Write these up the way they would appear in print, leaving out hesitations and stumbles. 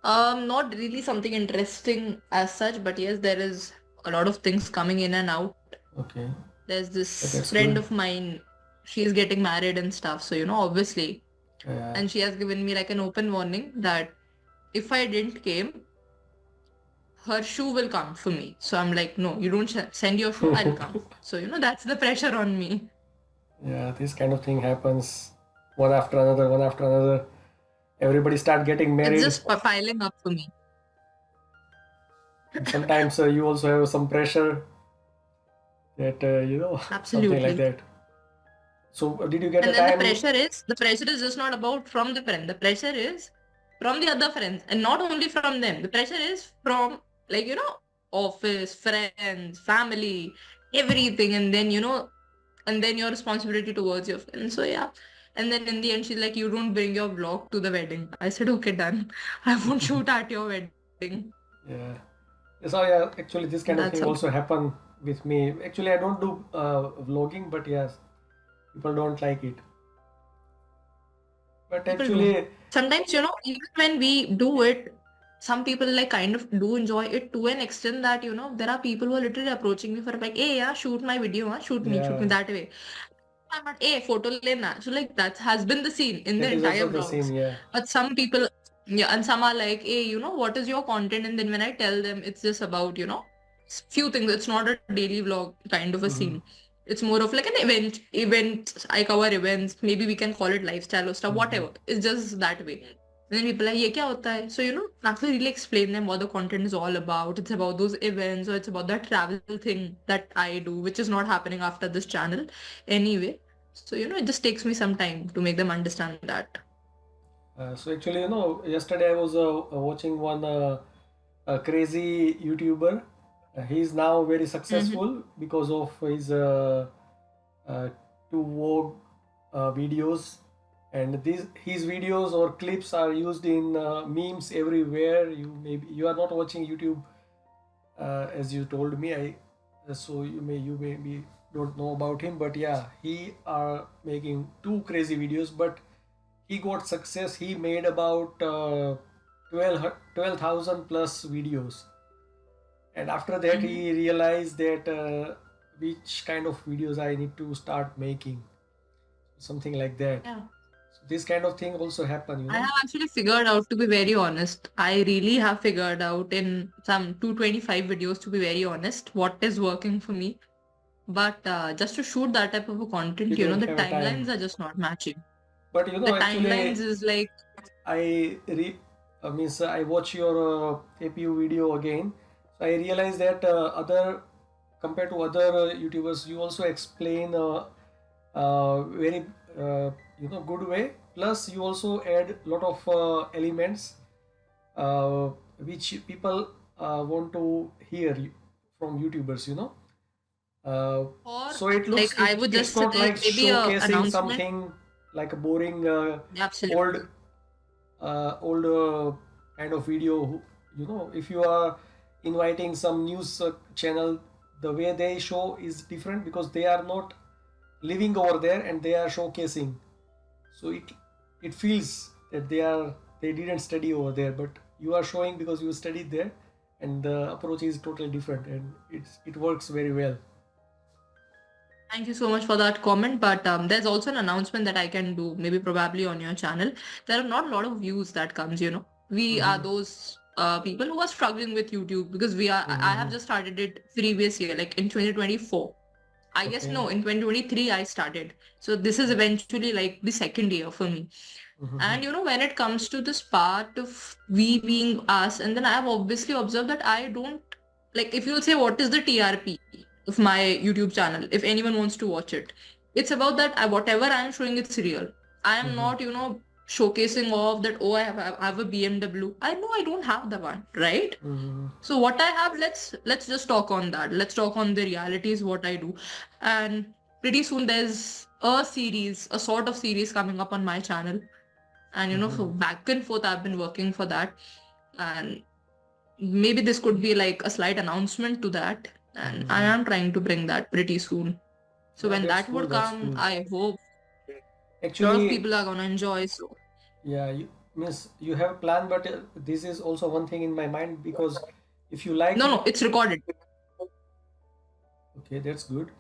Not really something interesting as such, but yes, there is a lot of things coming in and out. Okay, There's this that's friend good. of mine, she's getting married and stuff, so obviously, Yeah. and she has given me like an open warning that if I didn't came, her shoe will come for me. So I'm like, no, you don't send your shoe, I'll come. So that's the pressure on me. Yeah, this kind of thing happens one after another, one after another. Everybody start getting It's married, just piling up for me. and sometimes you also have some pressure that something like Absolutely. that. So, did you get a And then the time? pressure is just not about from the friend. The pressure is from the other friends, and not only from them. The pressure is from like office, friends, family, everything, and then and then your responsibility towards your friends. So yeah. And then in the end, she's like, "You don't bring your vlog to the wedding." I said, "Okay, done. I won't shoot at your wedding." Yeah. So yeah, actually, this kind of That's thing how. also happen with me. Actually, I don't do vlogging, but yes, people don't like it. But People don't. actually, Sometimes, even when we do it, some people like kind of do enjoy it to an extent that, there are people who are literally approaching me for like, hey, yeah, shoot my video, huh? Shoot me yeah, that way. I'm not, hey, photo lena. So like that has been the scene in the that is entire also the same. vlogs. Yeah. But some people, yeah, and some are like, hey, what is your content? And then when I tell them it's just about, few things, it's not a daily vlog kind of a Mm-hmm. scene. It's more of like an event. I cover events. Maybe we can call it lifestyle or stuff, Mm-hmm. whatever. It's just that way. And then people are like, ये क्या होता है? So, I have to really explain them what the content is all about. It's about those events or it's about that travel thing that I do, which is not happening after this channel anyway. So, it just takes me some time to make them understand that. So actually, yesterday I was watching one crazy YouTuber. He is now very Mm-hmm. successful because of his uh, two Vogue videos, and these his videos or clips are used in memes everywhere. You are not watching YouTube as you told me. So you maybe don't know about him, but yeah, he are making two crazy videos, but he got success. He made about 12,000 plus videos, and after that Mm-hmm. he realized that which kind of videos I need to start making, something like that. Yeah. So this kind of thing also happen, I have actually figured out, to be very honest. I really have figured out in some 225 videos, to be very honest, what is working for me. But just to shoot that type of a You content, don't the have a timelines time. are just not matching. But The timelines actually, is like, I re means I watch your APU video again. So I realize that other compared to other YouTubers, you also explain very good way. Plus, you also add lot of elements uh, which people want to hear from YouTubers. Uh, or so it looks like I would it's just not say like maybe a showcasing announcement. something like a boring old Absolutely. old kind of video. If you are inviting some news channel, the way they show is different because they are not living over there and they are showcasing. So it feels that they didn't study over there, but you are showing because you studied there, and the approach is totally different, and it works very well. Thank you so much for that comment. But there's also an announcement that I can do, maybe probably on your channel. There are not a lot of views that comes. We are Mm-hmm. those people who are struggling with YouTube because I Mm-hmm. have just started it previous year, like in 2024. I guess Okay. no, in 2023 I started. So this is eventually like the second year for me. Mm-hmm. And when it comes to this part of we being us, and then I have obviously observed that I don't like if you'll say what is the TRP of my YouTube channel, if anyone wants to watch it, it's about that whatever I'm showing, it's real. I am Mm-hmm. not, showcasing off that, oh, I have a BMW. I know I don't have the one, right? Mm-hmm. So what I have, let's just talk on that. Let's talk on the realities, what I do. And pretty soon there's a sort of series coming up on my channel. And Mm-hmm. so back and forth I've been working for that. And maybe this could be like a slight announcement to that. And I Mm-hmm. am trying to bring that pretty soon. So Yeah, when that's that cool. would That's come, cool. I hope a lot of Actually, people are gonna enjoy. So yeah, Means you have a plan, but this is also one thing in my mind, because if you like No, it's recorded. okay, that's good.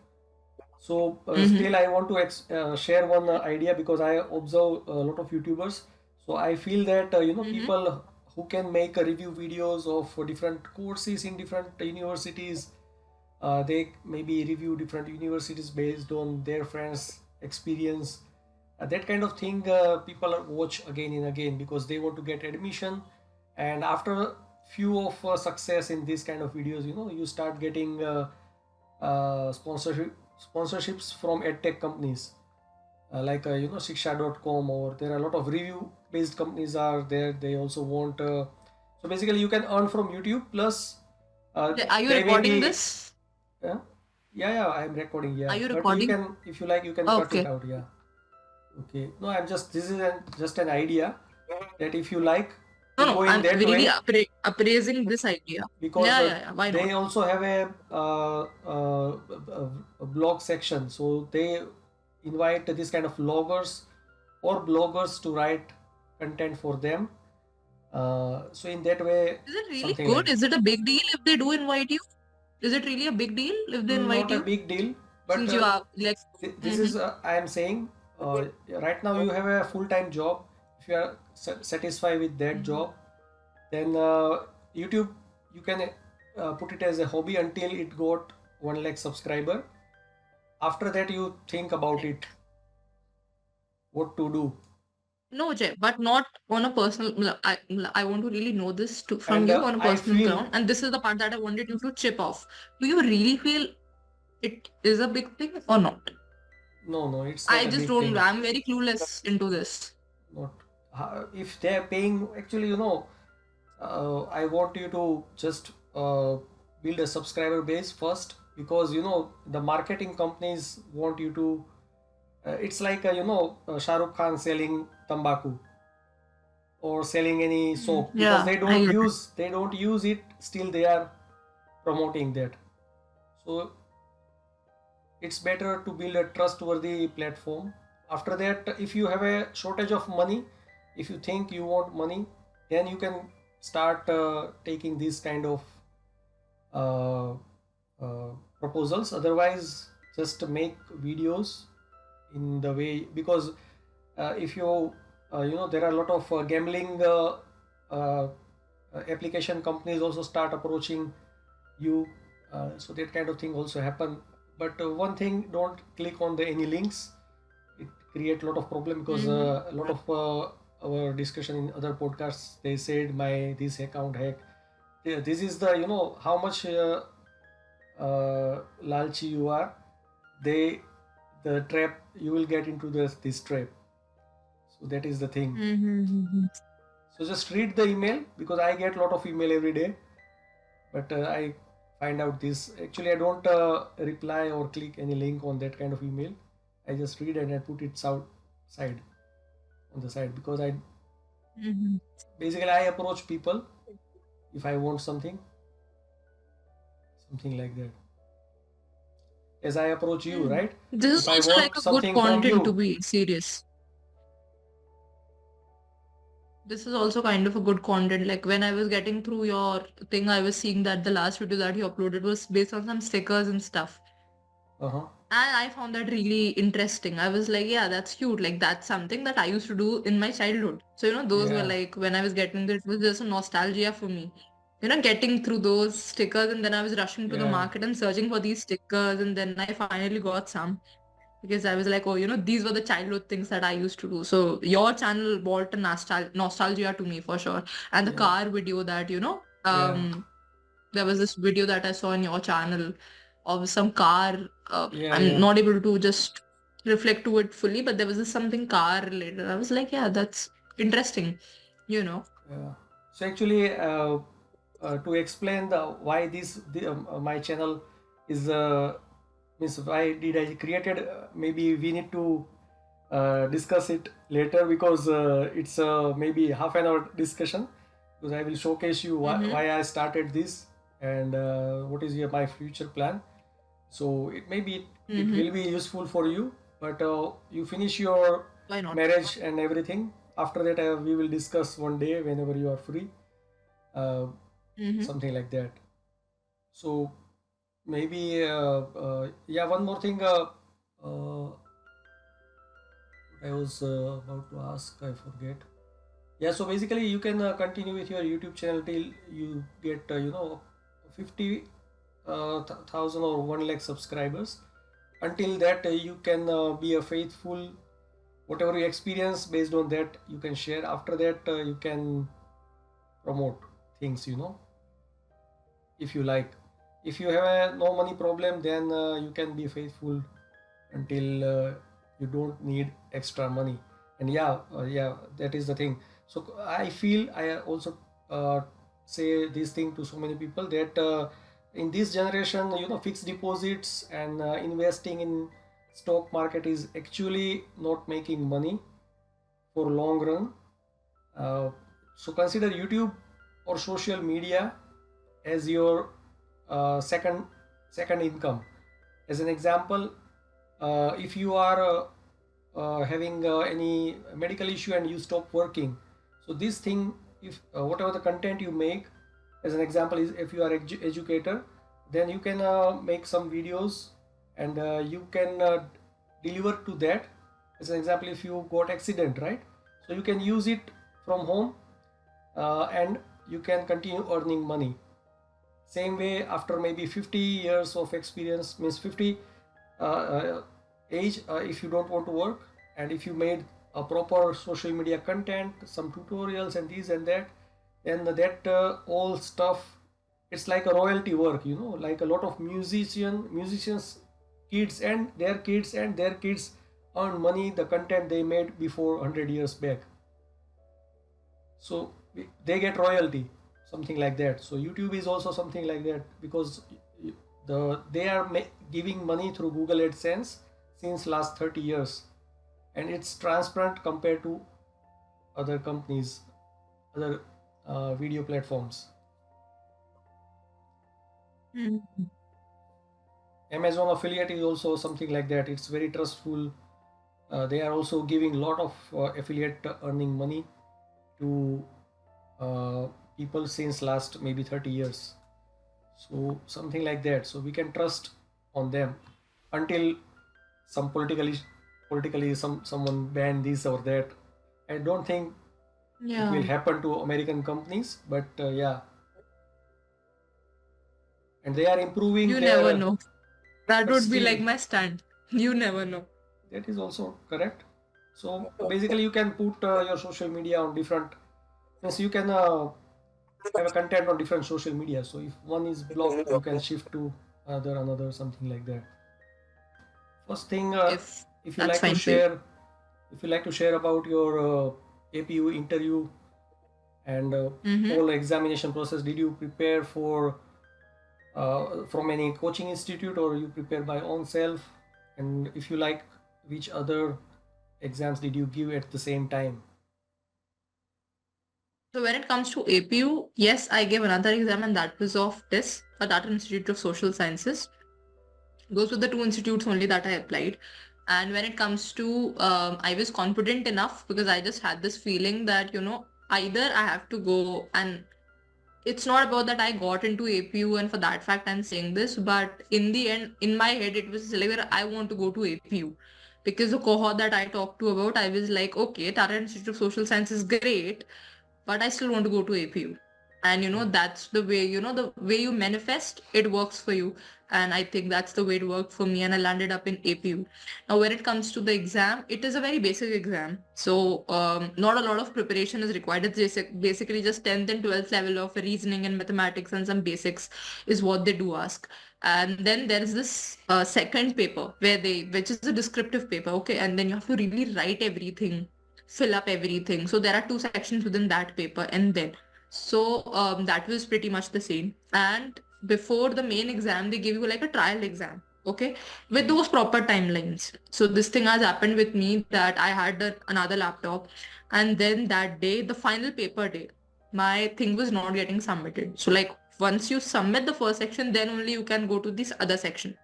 So Mm-hmm. still I want to share one idea, because I observe a lot of YouTubers. So I feel that Mm-hmm. people who can make review videos of different courses in different universities, they maybe review different universities based on their friends' experience. That kind of thing people watch again and again, because they want to get admission. And after few of success in this kind of videos, you start getting sponsorships from edtech companies, like shiksha.com, or there are a lot of review based companies are there. They also want so basically you can earn from YouTube, plus Are you they may recording be this? yeah, yeah, I'm recording, Are yeah, you but you recording? can, if you like, you can cut it Okay. out, yeah. Okay, no, I'm just, this is just an idea, that if you like to No, go in I'm that really way, appraising this idea. because Yeah. Why not? they also have a blog section, so they invite this kind of vloggers or bloggers to write content for them. So in that way, Is it really something good? like, Is it a big deal if they do invite you? Is it really a big deal if they invite not a you? big deal, but Since you are like, this is I am saying, right now you have a full-time job. If you are satisfied with that Mhm. job, then YouTube, you can put it as a hobby until it got 1 lakh subscriber. After that, you think about it, Correct. what to do. No, Jay, but not on a personal. I want to really know this from And you on a I personal feel, ground, and this is the part that I wanted you to chip off. Do you really feel it is a big thing or not? no, it's not I a just big don't. thing. I'm very clueless into this. Not if they are paying. Actually, I want you to just build a subscriber base first, because the marketing companies want you to. It's like Shah Rukh Khan selling tambaku or selling any soap, because Yeah, I get it. they don't use it. Still, they are promoting that. So it's better to build a trustworthy platform. After that, if you have a shortage of money, if you think you want money, then you can start taking these kind of uh, uh, proposals. Otherwise, just make videos in the way, because if you there are a lot of gambling uh, application companies also start approaching you, so that kind of thing also happen. But one thing, don't click on the any links. It create a lot of problem, because Mm-hmm. a lot of our discussion in other podcasts, they said my this account hack. Yeah, this is the, how much lalchi you are, they, the trap, you will get into this trap. So that is the thing. Mm-hmm. So just read the email, because I get a lot of email every day, but I find out this. Actually, I don't reply or click any link on that kind of email. I just read and I put it side on the side, because I Mm-hmm. basically I approach people if I want something like that. As I approach you, Mm. right? This is If I also like want a good something from content to you, be serious. This is also kind of a good content. Like when I was getting through your thing, I was seeing that the last video that you uploaded was based on some stickers and stuff. uh-huh, And I found that really interesting. I was like, yeah, that's cute. Like that's something that I used to do in my childhood. So, those were yeah, like when I was getting there, it was just a nostalgia for me. Getting through those stickers, and then I was rushing to the yeah, market and searching for these stickers, and then I finally got some because I was like, oh, these were the childhood things that I used to do. So your channel brought a nostalgia to me for sure. And the yeah, car video that, yeah, there was this video that I saw on your channel of some car. yeah, I'm yeah, not able to just reflect to it fully, but there was this something car related. I was like, yeah, that's interesting, you know. yeah. So actually, to explain the why my channel is means why did I created, maybe we need to discuss it later, because it's maybe half an hour discussion, because I will showcase you Mm-hmm. why I started this, and what is my future plan. So it maybe it Mm-hmm. will be useful for you, but you finish your Why not? marriage and everything. after that we will discuss one day whenever you are free, uh, Mm-hmm. something like that. So maybe yeah, one more thing I was about to ask, I forget. Yeah, so basically you can continue with your YouTube channel till you get 50,000 or 1 lakh subscribers. Until that you can be a faithful, whatever you experience, based on that you can share. After that you can promote things, if you like. If you have a no money problem, then you can be faithful until you don't need extra money. And yeah, that is the thing. So I feel I also say this thing to so many people, that in this generation, fixed deposits and investing in stock market is actually not making money for long run. uh, so consider YouTube or social media as your second income. As an example, if you are having any medical issue and you stop working, so this thing, if whatever the content you make, as an example, is if you are educator, then you can make some videos, and you can deliver to that. As an example, if you got accident, right, so you can use it from home, and you can continue earning money. Same way, after maybe 50 years of experience, means 50 age, if you don't want to work, and if you made a proper social media content, some tutorials and this and that, then that all stuff, it's like a royalty work, like a lot of musicians kids and their kids earn money, the content they made before 100 years back. So they get royalty, something like that. So YouTube is also something like that, because they are giving money through Google AdSense since last 30 years, and it's transparent compared to other companies, other video platforms. Mm-hmm. Amazon affiliate is also something like that. It's very trustful. They are also giving a lot of affiliate earning money to people since last maybe 30 years. So something like that. So we can trust on them until some politically someone ban this or that. I don't think it will Yeah. happen to American companies, but yeah, and they are improving You never their, know. That but would be still like my stand. You never know. that is also correct. So basically you can put your social media on different, means you can have a content on different social media. So if one is blocked, you can shift to another, something like that. First thing, If if you that's like to fine for you. share, if you like to share about your APU interview and Mm-hmm. whole examination process, did you prepare for from any coaching institute, or you prepare by own self? And if you like, which other exams did you give at the same time? So when it comes to APU, yes, I gave another exam and that was of this, that Institute of Social Sciences. Those were the two institutes only that I applied. And when it comes to, I was confident enough because I just had this feeling that, either I have to go, and it's not about that I got into APU and for that fact I'm saying this, but in the end, in my head, it was like where I want to go to APU. Because the cohort that I talked to about, I was like, okay, Tata Institute of Social Science is great, but I still want to go to APU. And that's the way, the way you manifest, it works for you. And I think that's the way it worked for me. And I landed up in APU. Now, when it comes to the exam, it is a very basic exam. So not a lot of preparation is required. It's basically just 10th and 12th level of reasoning and mathematics and some basics is what they do ask. And then there is this second paper which is a descriptive paper. Okay. And then you have to really write everything, fill up everything. So there are two sections within that paper, and then that was pretty much the same. And before the main exam, they give you like a trial exam, okay, with those proper timelines. So this thing has happened with me that I had another laptop, and then that day, the final paper day, my thing was not getting submitted. So like once you submit the first section, then only you can go to this other section.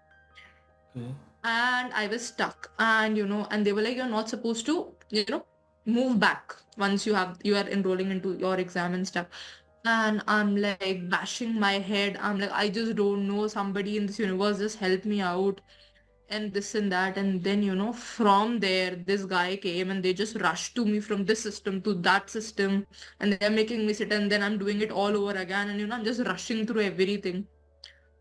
Okay. And I was stuck, and and they were like, you're not supposed to, move back once you are enrolling into your exam and stuff. And I'm like bashing my head. I'm like, I just don't know. Somebody in this universe just help me out and this and that. And then, from there, this guy came and they just rushed to me from this system to that system. And they're making me sit and then I'm doing it all over again. And, I'm just rushing through everything.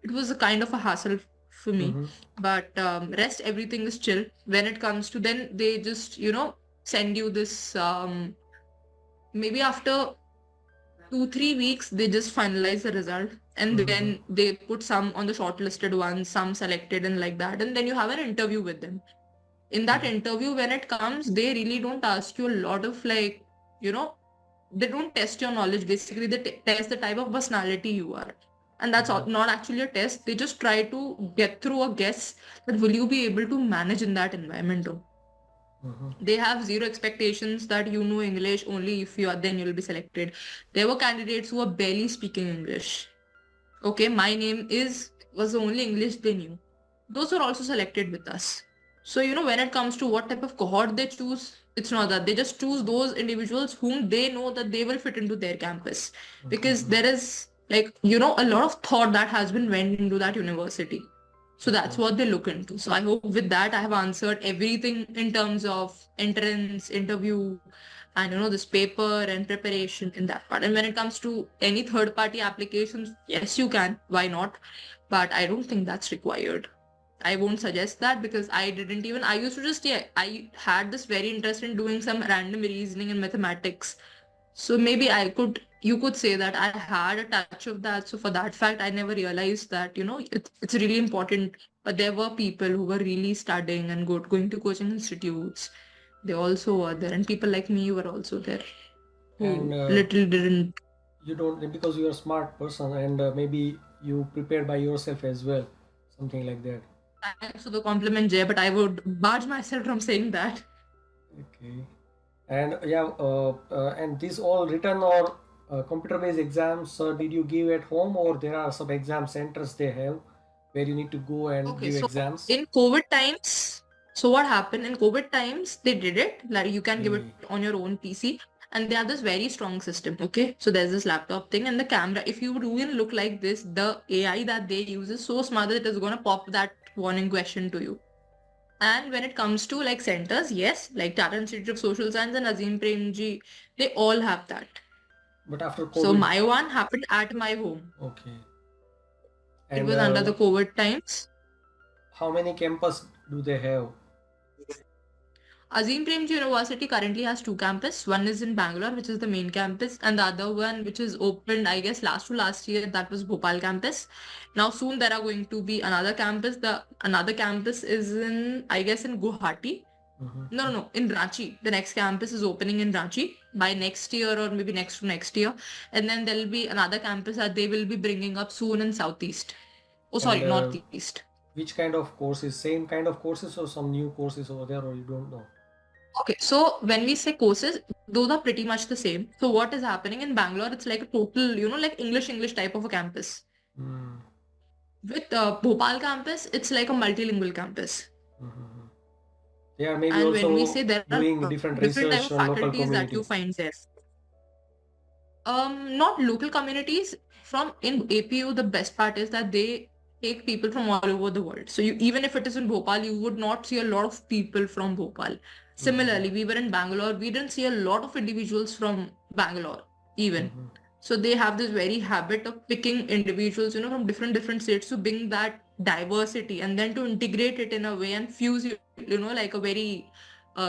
It was a kind of a hassle for me. Mm-hmm. But rest, everything is chill. When it comes to then they just, send you this, maybe after 2-3 weeks, they just finalize the result. And Mm-hmm. then they put some on the shortlisted ones, some selected and like that. And then you have an interview with them. In that interview, when it comes, they really don't ask you a lot of like, they don't test your knowledge. Basically, they test the type of personality you are. And that's not actually a test. They just try to get through a guess that will you be able to manage in that environment. Mm-hmm. They have zero expectations that you know English. Only if you are, then you'll be selected. There were candidates who were barely speaking English. Okay, my name was the only English they knew. Those were also selected with us. So, when it comes to what type of cohort they choose, it's not that. They just choose those individuals whom they know that they will fit into their campus. Because there is like, a lot of thought that has been went into that university. So that's what they look into. So I hope with that I have answered everything in terms of entrance, interview, and this paper and preparation in that part. And when it comes to any third party applications, yes, you can. Why not? But I don't think that's required. I won't suggest that because I used to just, I had this very interest in doing some random reasoning and mathematics. So maybe you could say that I had a touch of that. So for that fact, I never realized that, it's really important. But there were people who were really studying and going to coaching institutes. They also were there. And people like me were also there who And little didn't. you don't, because you're a smart person, and maybe you prepared by yourself as well, something like that. Thanks for the compliment, Jay, but I would barge myself from saying that. Okay. And yeah, and these all written or computer-based exams, did you give at home, or there are some exam centers they have where you need to go and Okay, give so exams? in COVID times, so what happened in COVID times, they did it, like you can give it Okay. on your own PC, and they have this very strong system. Okay, so there's this laptop thing and the camera. If you do even look like this, the AI that they use is so smart that it is gonna pop that warning question to you. And when it comes to like centers, yes, like Tata Institute of Social Science and Azim Premji, they all have that. But after So COVID, my one happened at my home. okay. It And was under the COVID times. how many campus do they have? Azim Premji University currently has two campuses. One is in Bangalore, which is the main campus, and the other one, which is opened, I guess, last year, that was Bhopal campus. Now soon there are going to be another campus. The another campus is in, I guess, in Guwahati. No, in Ranchi. The next campus is opening in Ranchi by next year or maybe next to next year. And then there'll be another campus that they will be bringing up soon in Southeast. Oh, sorry, And Northeast. which kind of courses? Same kind of courses or some new courses over there, or you don't know? Okay, so when we say courses, those are pretty much the same. So what is happening in Bangalore, it's like a total, like English type of a campus. Mm. With Bhopal campus, it's like a multilingual campus. Mm-hmm. They are maybe And when we also say there are doing different different type research of on local faculties that you communities. find there. Not local communities. From in APU, the best part is that they take people from all over the world. So even if it is in Bhopal, you would not see a lot of people from Bhopal. Similarly, we were in Bangalore. We didn't see a lot of individuals from Bangalore even. So they have this very habit of picking individuals, from different states to bring that diversity and then to integrate it in a way and fuse, like a very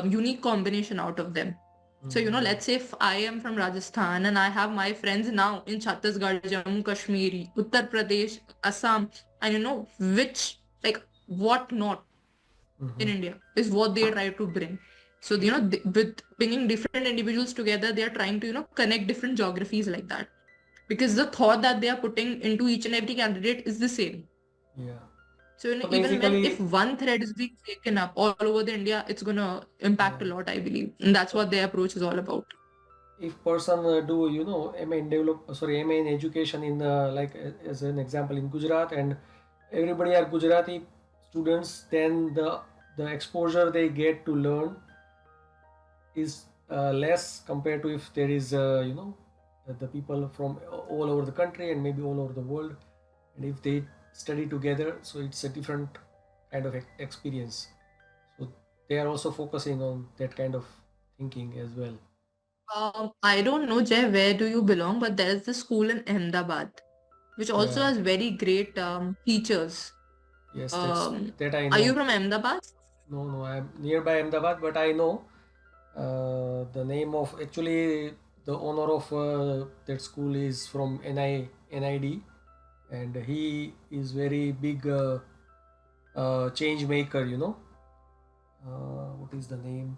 unique combination out of them. So, let's say if I am from Rajasthan and I have my friends now in Chhattisgarh, Jammu Kashmir, Uttar Pradesh, Assam, and which, like, what not in India is what they try to bring. So, with bringing different individuals together, they are trying to, connect different geographies like that. Because the thought that they are putting into each and every candidate is the same. Yeah. So, So even basically, if one thread is being taken up all over the India, it's going to impact a lot, I believe. And that's what their approach is all about. if person do MA in MA in education in like as an example in Gujarat, and everybody are Gujarati students, then the exposure they get to learn is less compared to if there is the people from all over the country and maybe all over the world, and if they study together, so it's a different kind of experience. So they are also focusing on that kind of thinking as well. I don't know, Jay, where do you belong, but there is this school in Ahmedabad, which also Yeah, has very great teachers. yes, that I Are you know. from Ahmedabad? No, I'm nearby Ahmedabad, but I know the name of actually the owner of that school is from NID, and he is very big change maker. What is the name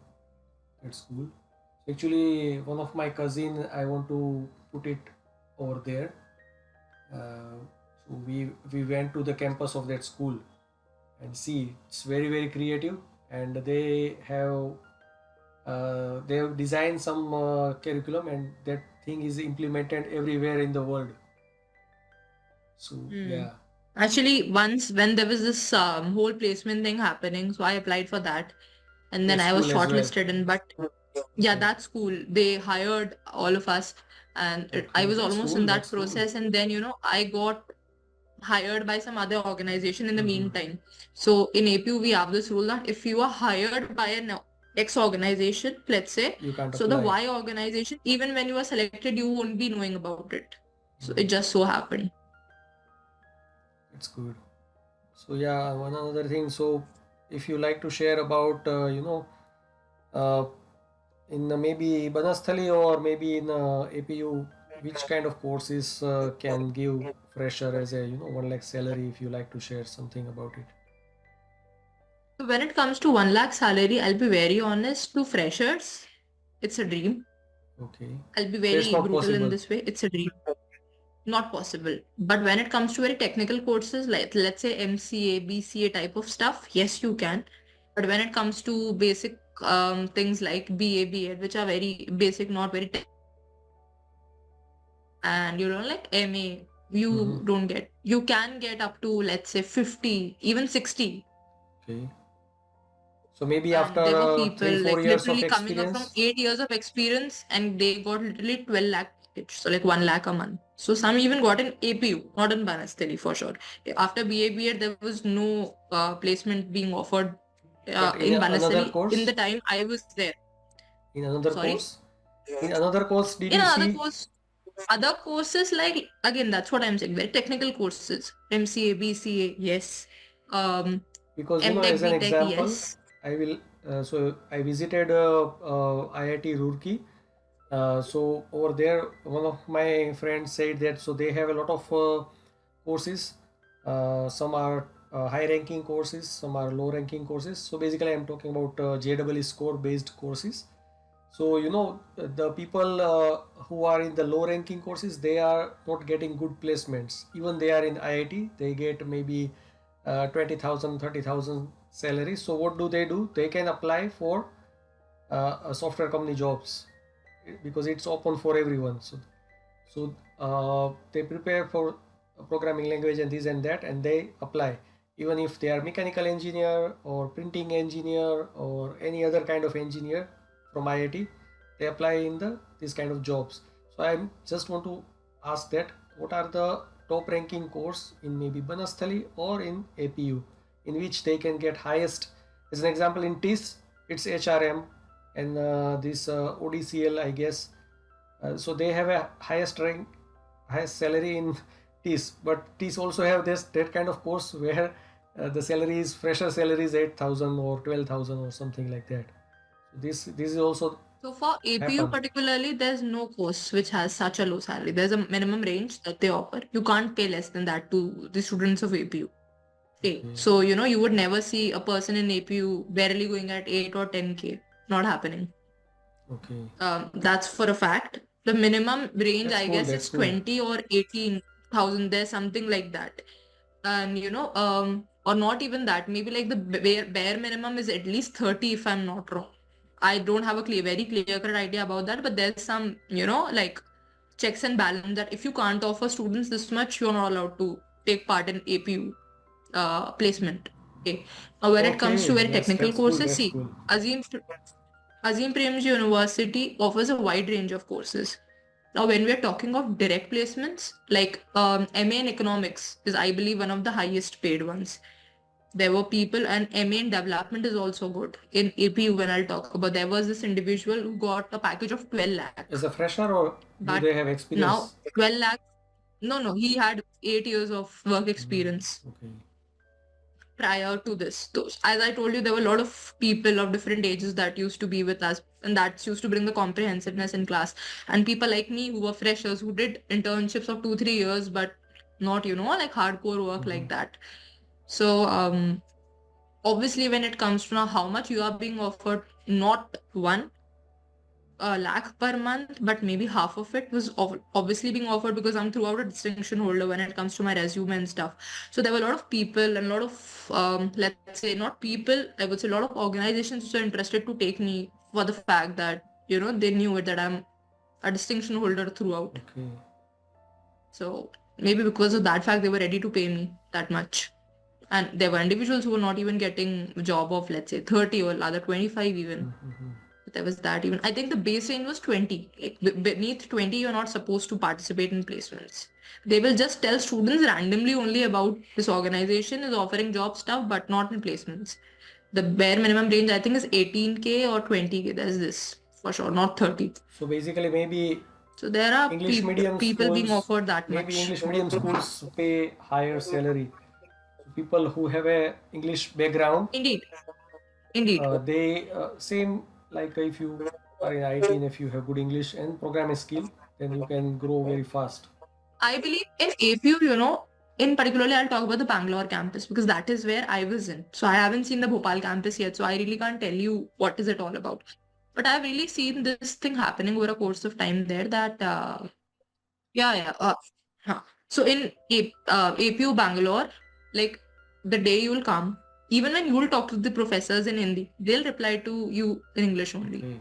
that school? Actually, one of my cousin, I want to put it over there. So we went to the campus of that school and see it's very creative, and they have designed some curriculum, and that thing is implemented everywhere in the world. So Hmm. yeah, Actually, once when there was this whole placement thing happening, so I applied for that, and then that I was school as well. shortlisted. And but yeah, Okay, that school they hired all of us, and I okay, was that's almost cool. in that That's cool. process. And then I got hired by some other organization in the Hmm. meantime. So in APU, we have this rule that if you are hired by an X organization, let's say, You can't so the apply. Y organization, even when you are selected, you won't be knowing about it. So Hmm. it just so happened. That's good. So yeah, one another thing. So if you like to share about uh, in maybe Banasthali or maybe in APU, which kind of courses can give fresher as a 1 lakh salary? If you like to share something about it. So when it comes to 1 lakh salary, I'll be very honest, to freshers, it's a dream. Okay, I'll be that's very not brutal in possible. this way. It's a dream. Not possible. But when it comes to very technical courses, like let's say MCA, BCA type of stuff, yes, you can. But when it comes to basic things like BA, BEd, which are very basic, not very and like MA, Mm-hmm. you can get up to, let's say, 50, even 60. Okay. So maybe after And there were three, people four like years of literally coming up from experience, 8 years of experience and they got literally 12 lakh package. So like 1 lakh a month. So some even got an APU, not in Banasthali for sure. After BA, BEd, there was no placement being offered but in in another Banasthali in course, the time I was there. in another Sorry. course, in another course, did In you another see? course, other courses like, again, that's what I'm saying, very technical courses. MCA, BCA, yes. Um, Because MTech, as an BTech, example, yes. I will. So I visited IIT Roorkee. So over there, one of my friends said that so they have a lot of courses. Some are high-ranking courses, some are low-ranking courses. So basically, I'm talking about JEE score-based courses. So the people who are in the low-ranking courses, they are not getting good placements. Even they are in IIT, they get maybe 20,000, 30,000 salary. So what do? They can apply for a software company jobs because it's open for everyone. So they prepare for a programming language and this and that, and they apply. Even if they are mechanical engineer or printing engineer or any other kind of engineer from IIT, they apply in this kind of jobs. So I just want to ask that what are the top ranking course in maybe Banasthali or in APU in which they can get highest. As an example, in TIS, it's HRM, and this ODCL, I guess. So they have a highest rank, highest salary in TIS, but TIS also have this that kind of course where the salary is fresher salary is 8,000 or 12,000 or something like that. So this is also So for APU happen. particularly, there's no course which has such a low salary. There's a minimum range that they offer. You can't pay less than that to the students of APU. Okay. Okay, So, you would never see a person in APU barely going at 8 or 10K. Not happening. okay, That's for a fact. The minimum range, that's I cool. guess, That's is cool. 20 or 18,000. There's something like that. And, or not even that. Maybe like the bare minimum is at least 30 if I'm not wrong. I don't have a very clear-cut idea about that, but there's some, like checks and balance that if you can't offer students this much, you're not allowed to take part in APU placement. Okay. Now, when it comes to Okay, very technical that's cool. courses, That's see, cool. assume Azim Premji University offers a wide range of courses. Now, when we are talking of direct placements, like MA in economics is, I believe, one of the highest paid ones. There were people, and MA in development is also good. In APU, when I'll talk about, there was this individual who got a package of 12 lakh. As a fresher, or do But they have now, experience? 12 lakh, no, he had 8 years of work experience Okay. prior to this. Those, as I told you, there were a lot of people of different ages that used to be with us, and that used to bring the comprehensiveness in class. And people like me who were freshers, who did internships of 2-3 years, but not, like hardcore work like that. So, obviously, when it comes to now how much you are being offered, not 1 lakh per month, but maybe half of it was obviously being offered because I'm throughout a distinction holder when it comes to my resume and stuff. So there were a lot of people and a lot of, let's say, not people, I would say a lot of organizations which are interested to take me for the fact that, they knew it that I'm a distinction holder throughout. Okay. So maybe because of that fact, they were ready to pay me that much. And there were individuals who were not even getting a job of, let's say, 30 or rather 25 even. There was that even. I think the base range was 20. Like, beneath 20, you're not supposed to participate in placements. They will just tell students randomly only about this organization is offering job stuff, but not in placements. The bare minimum range, I think, is 18K or 20K. There's this for sure, not 30. So basically, maybe So there are English medium people being schools, offered that maybe much. English medium schools pay higher salary. People who have a English background, Indeed. they same like if you are in IT and if you have good English and programming skill, then you can grow very fast. I believe in APU, in particularly, I'll talk about the Bangalore campus because that is where I was in. So I haven't seen the Bhopal campus yet, so I really can't tell you what is it all about. But I've really seen this thing happening over a course of time there that, yeah. So in APU Bangalore, like the day you'll come, even when you'll talk to the professors in Hindi, they'll reply to you in English only. Okay.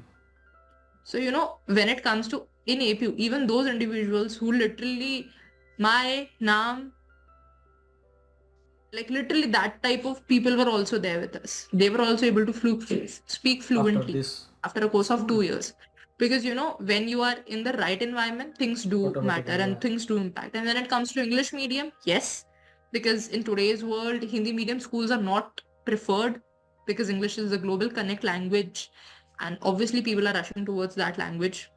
So, when it comes to in APU, even those individuals who literally, my naam, like literally that type of people were also there with us. They were also able to speak fluently after a course of 2 years. Because, when you are in the right environment, things do matter and things do impact. And when it comes to English medium, yes, because in today's world, Hindi medium schools are not preferred because English is a global connect language. And obviously, people are rushing towards that language.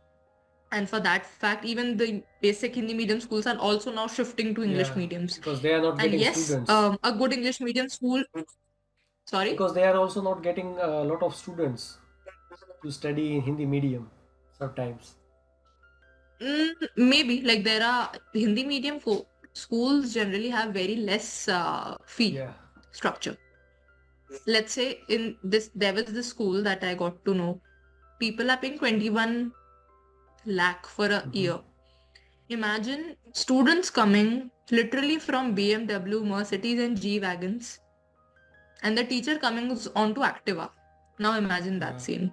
And for that fact, even the basic Hindi medium schools are also now shifting to English mediums. Because they are not getting students. A good English medium school. Sorry? Because they are also not getting a lot of students to study in Hindi medium sometimes. Maybe like there are Hindi medium schools generally have very less fee structure. Let's say there was this school that I got to know. People are paying 21 lakh for a year. Imagine students coming literally from BMW, Mercedes and G-Wagons and the teacher coming onto Activa. Now imagine that scene.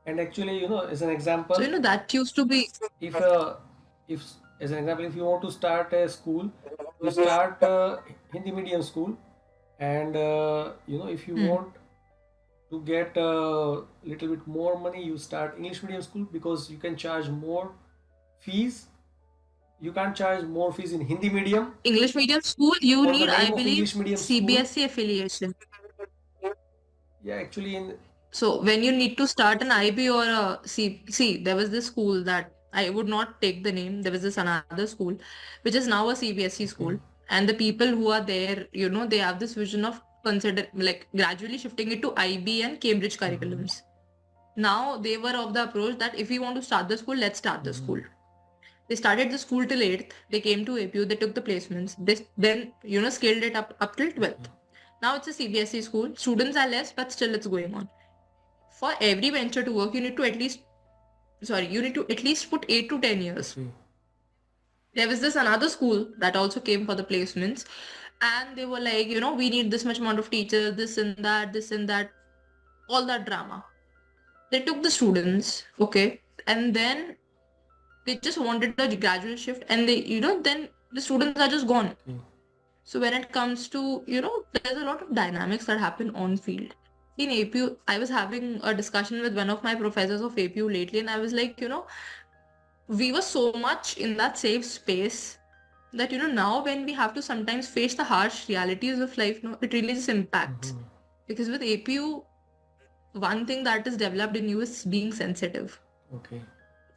And actually, as an example, so that used to be if as an example, if you want to start a school, you start Hindi medium school, and if you want to get a little bit more money, you start English medium school because you can charge more fees. You can't charge more fees in Hindi medium. English medium school, you need, I believe, CBSE affiliation. Yeah, actually So when you need to start an IB or a see, there was this school that I would not take the name. There was this another school, which is now a CBSE school. And the people who are there, they have this vision of gradually shifting it to IB and Cambridge curriculums. Now they were of the approach that if we want to start the school, let's start the school. They started the school till 8th. They came to APU. They took the placements. They then, scaled it up till 12th. Now it's a CBSE school. Students are less, but still it's going on. For every venture to work, you need to at least put 8 to 10 years. There was this another school that also came for the placements. And they were like, we need this much amount of teachers, this and that, all that drama. They took the students, okay, and then they just wanted a gradual shift, and they, then the students are just gone. So when it comes to, there's a lot of dynamics that happen on field. in APU, I was having a discussion with one of my professors of APU lately, and I was like, we were so much in that safe space that, now when we have to sometimes face the harsh realities of life, it really just impacts. Mhm. Because with APU, one thing that is developed in you is being sensitive. Okay.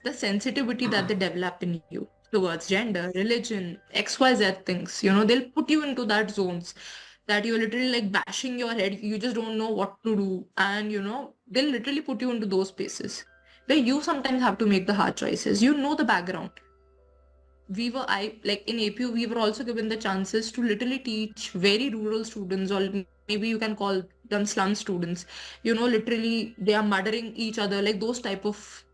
The sensitivity that they develop in you towards gender, religion, XYZ things, they'll put you into that zones that you're literally like bashing your head. You just don't know what to do. And, they'll literally put you into those spaces where you sometimes have to make the hard choices. You know the background. Like in APU, we were also given the chances to literally teach very rural students, or maybe you can call them slum students. Literally they are murdering each other, like those type of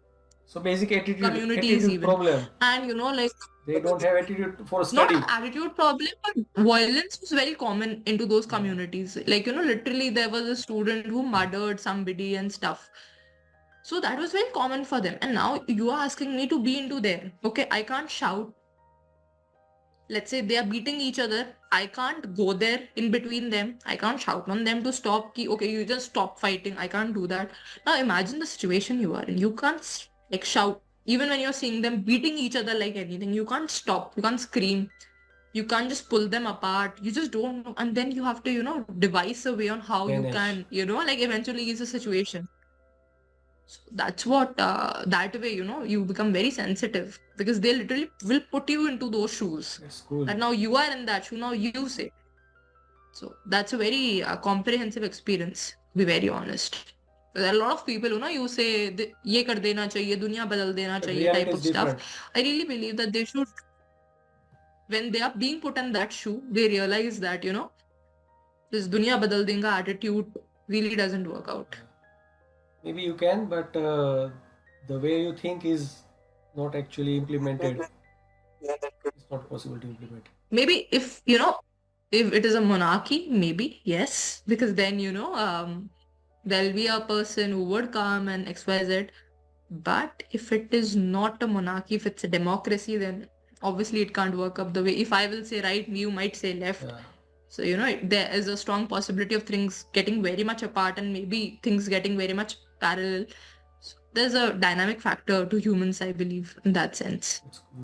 So basic communities attitude even. problem. And like They don't have attitude for not an study. attitude problem, but violence was very common into those Yeah. communities. Like, literally there was a student who murdered somebody and stuff. So that was very common for them. And now you are asking me to be into there. Okay, I can't shout. Let's say they are beating each other. I can't go there in between them. I can't shout on them to stop. Okay, you just stop fighting. I can't do that. Now imagine the situation you are in. You can't like shout. Even when you're seeing them beating each other like anything, you can't stop. You can't scream. You can't just pull them apart. You just don't know. And then you have to, devise a way on how you Manage. can, like eventually ease the situation. So that's what, that way, you become very sensitive because they literally will put you into those shoes. That's cool. And now you are in that shoe, now you say. So that's a very comprehensive experience, to be very honest. There are a lot of people, you say, ye kar dena chahiye, dunya badal dena But chahiye reality type is of different. stuff. I really believe that they should, when they are being put in that shoe, they realize that, this dunya badal denga attitude really doesn't work out. Maybe you can, but the way you think is not actually implemented. It's not possible to implement. Maybe if it is a monarchy, maybe yes, because then there'll be a person who would come and XYZ. But if it is not a monarchy, if it's a democracy, then obviously it can't work up the way. If I will say right, you might say left. Yeah. So there is a strong possibility of things getting very much apart and maybe things getting very much parallel. So there's a dynamic factor to humans, I believe, in that sense. It's